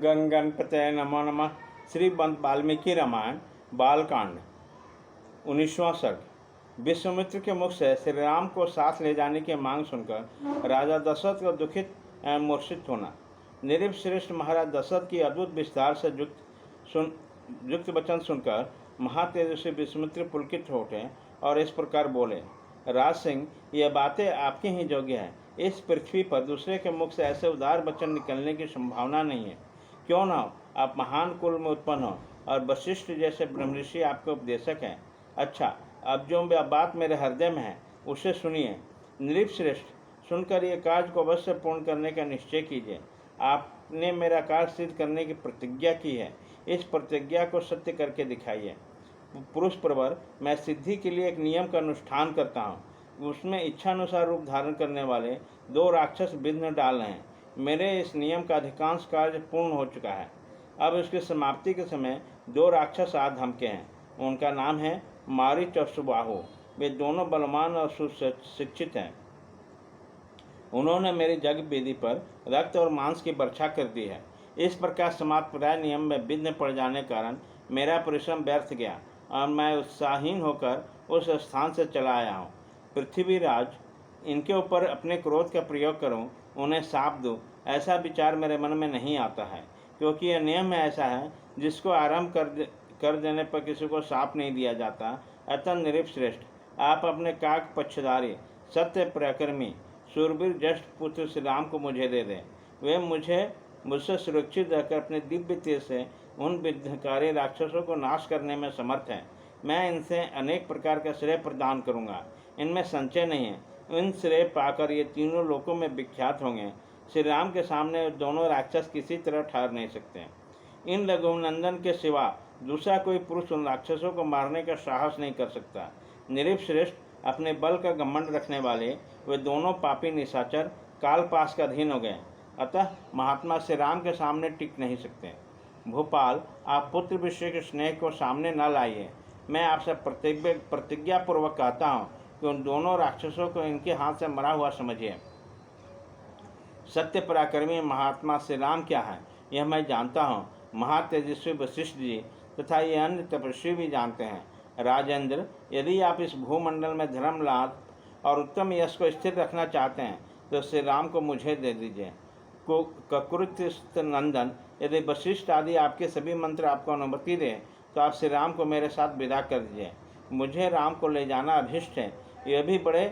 गंगणपतये नमो नमः। श्री वाल्मीकि रामायण बालकांड 19वां सर्ग। विश्वामित्र के मुख से श्री राम को साथ ले जाने की मांग सुनकर राजा दशरथ को दुखित एवं मूर्छित होना। निरीप श्रेष्ठ महाराज दशरथ की अद्भुत विस्तार से युक्त वचन सुनकर महातेजस्वी विश्वामित्र पुलकित हो उठे और इस प्रकार बोले, राज सिंह, यह बातें आपकी ही योग्य है। इस पृथ्वी पर दूसरे के मुख से ऐसे उदार वचन निकलने की संभावना नहीं है। क्यों ना आप महान कुल में उत्पन्न हो और वशिष्ठ जैसे ब्रह्मऋषि आपके उपदेशक हैं। अच्छा, अब जो बात मेरे हृदय में है उसे सुनिए। नृप श्रेष्ठ, सुनकर ये कार्य को अवश्य पूर्ण करने का निश्चय कीजिए। आपने मेरा कार्य सिद्ध करने की प्रतिज्ञा की है, इस प्रतिज्ञा को सत्य करके दिखाइए। पुरुष प्रवर, मैं सिद्धि के लिए एक नियम का अनुष्ठान करता हूँ। उसमें इच्छानुसार रूप धारण करने वाले 2 राक्षस विघ्न डाल रहे हैं। मेरे इस नियम का अधिकांश कार्य पूर्ण हो चुका है। अब इसकी समाप्ति के समय 2 राक्षस आ धमके हैं। उनका नाम है मारीच और सुबाहु। वे दोनों बलवान और सुशिक्षित हैं। उन्होंने मेरी यज्ञ वेदी पर रक्त और मांस की वर्षा कर दी है। इस प्रकार समाप्त प्राय नियम में विघ्न पड़ जाने के कारण मेरा परिश्रम व्यर्थ गया और मैं उत्साहहीन होकर उस स्थान से चला आया हूँ। पृथ्वीराज, इनके ऊपर अपने क्रोध का प्रयोग करूं, उन्हें शाप दूं, ऐसा विचार मेरे मन में नहीं आता है, क्योंकि यह नियम ऐसा है जिसको आरंभ कर देने पर किसी को शाप नहीं दिया जाता। अतः नृप श्रेष्ठ, आप अपने काक पक्षधारी सत्य पराक्रमी शूरवीर ज्येष्ठ पुत्र श्री राम को मुझे दे दें। वे मुझसे सुरक्षित रहकर अपने दिव्य तेज से उन विघ्नकारी राक्षसों को नाश करने में समर्थ हैं। मैं इनसे अनेक प्रकार का श्रेय प्रदान करूँगा, इनमें संचय नहीं है। इन श्रेय पाकर ये तीनों लोकों में विख्यात होंगे। श्री राम के सामने दोनों राक्षस किसी तरह ठहर नहीं सकते। इन रघुनंदन के सिवा दूसरा कोई पुरुष उन राक्षसों को मारने का साहस नहीं कर सकता। नृप श्रेष्ठ, अपने बल का घमंड रखने वाले वे दोनों पापी निशाचर कालपाश का अधीन हो गए, अतः महात्मा श्री राम के सामने टिक नहीं सकते। भोपाल, आप पुत्र विषय के स्नेह को सामने न लाइए। मैं आपसे प्रतिज्ञापूर्वक कहता हूँ कि उन दोनों राक्षसों को इनके हाथ से मरा हुआ समझिए। सत्य पराक्रमी महात्मा श्री राम क्या है यह मैं जानता हूँ। महातेजस्वी वशिष्ठ जी तथा ये अन्य तपस्वी भी जानते हैं। राजेंद्र, यदि आप इस भूमंडल में धर्म लाभ और उत्तम यश को स्थिर रखना चाहते हैं तो श्री राम को मुझे दे दीजिए। कुरुत नंदन, यदि वशिष्ठ आदि आपके सभी मंत्र आपको अनुमति दें तो आप श्री राम को मेरे साथ विदा कर दीजिए। मुझे राम को ले जाना अभिष्ट है। यह भी बड़े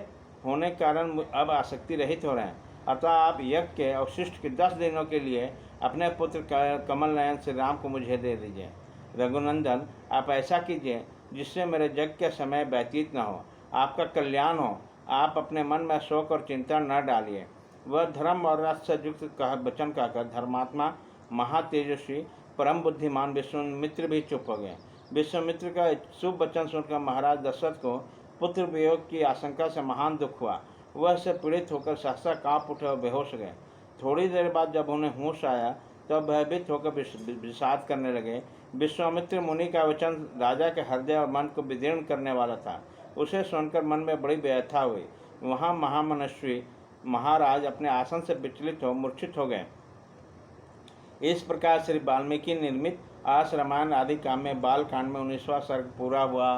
होने के कारण अब आसक्ति रहित हो रहे हैं, अतः आप यज्ञ के अवशिष्ट के 10 दिनों के लिए अपने पुत्र कमल नयन श्री राम को मुझे दे दीजिए। रघुनंदन, आप ऐसा कीजिए जिससे मेरे यज्ञ के समय व्यतीत न हो, आपका कल्याण हो। आप अपने मन में शोक और चिंता न डालिए। वह धर्म और रस से युक्त वचन कहकर धर्मात्मा महातेजस्वी परम बुद्धिमान विश्वामित्र भी चुप हो गए। विश्वामित्र का शुभ वचन सुनकर महाराज दशरथ को पुत्र वियोग की आशंका से महान दुख हुआ। वह से पीड़ित होकर सहसा कांप उठे और बेहोश हो गए। थोड़ी देर बाद जब उन्हें होश आया तब भयभीत होकर विषाद करने लगे। विश्वामित्र मुनि का वचन राजा के हृदय और मन को विदीर्ण करने वाला था। उसे सुनकर मन में बड़ी व्यथा हुई। वहाँ महामनस्वी महाराज अपने आसन से विचलित हो मूर्छित हो गए। इस प्रकार श्री वाल्मीकि निर्मित आस रामायण आदि काव्य बालकांड में 19वां सर्ग पूरा हुआ।